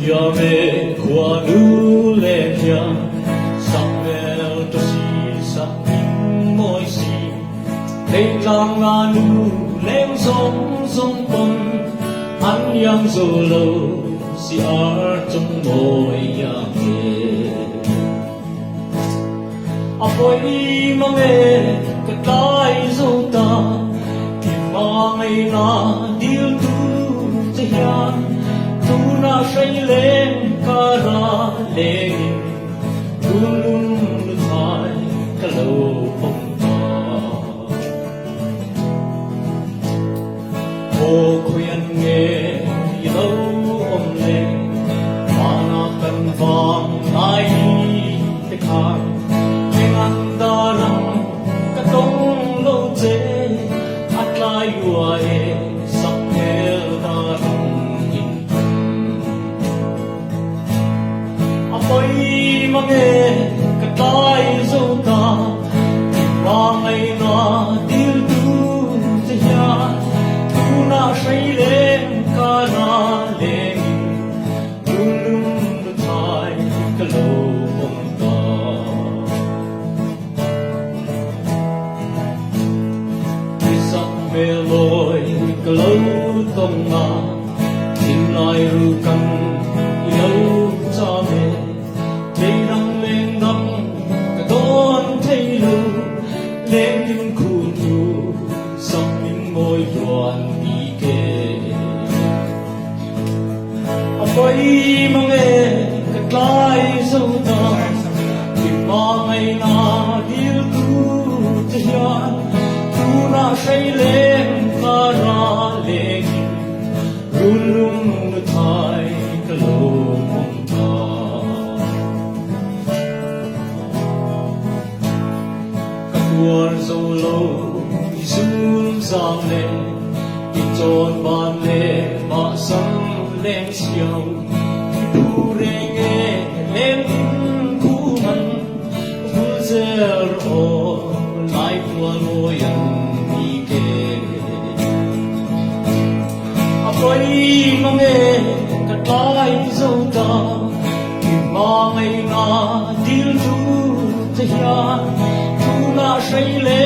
ya me kwa nu le ya sang mel to si sang in moi si thấy lang nga nu lem song song con an yang zo lo si ar trong moi ya me apoi mange ka tai zo ta ki ma ngai na dil tu che hian tu na shai len ka ra len tu lum lu thai ka lo pom ta o khuyên nghe lo om le ma na kan vang ai te khai andaram katong lo che atlai uae sakhel daram in apoi mange katai zota wangai na dil tu tia tu na shaile kana le lum thai kalo về lối lâu tông mà tin lại ru căng lâu cho mẹ thấy đắng lên đắng cả đón thấy lu lên những khu tu sông những ngôi đoàn đi kề apoi mange cả lai sâu ta tìm mà ngày na điêu tu thian na shai len ka ra len lum nu thai ka lo mong ta ka tuar zo lo sun sang le ki chon ban le ma sam len xiao pu re nge len ku man fu zer o lai pu lo yan apoi mange katai zota ki mangai na dil tu te hian tu na shai le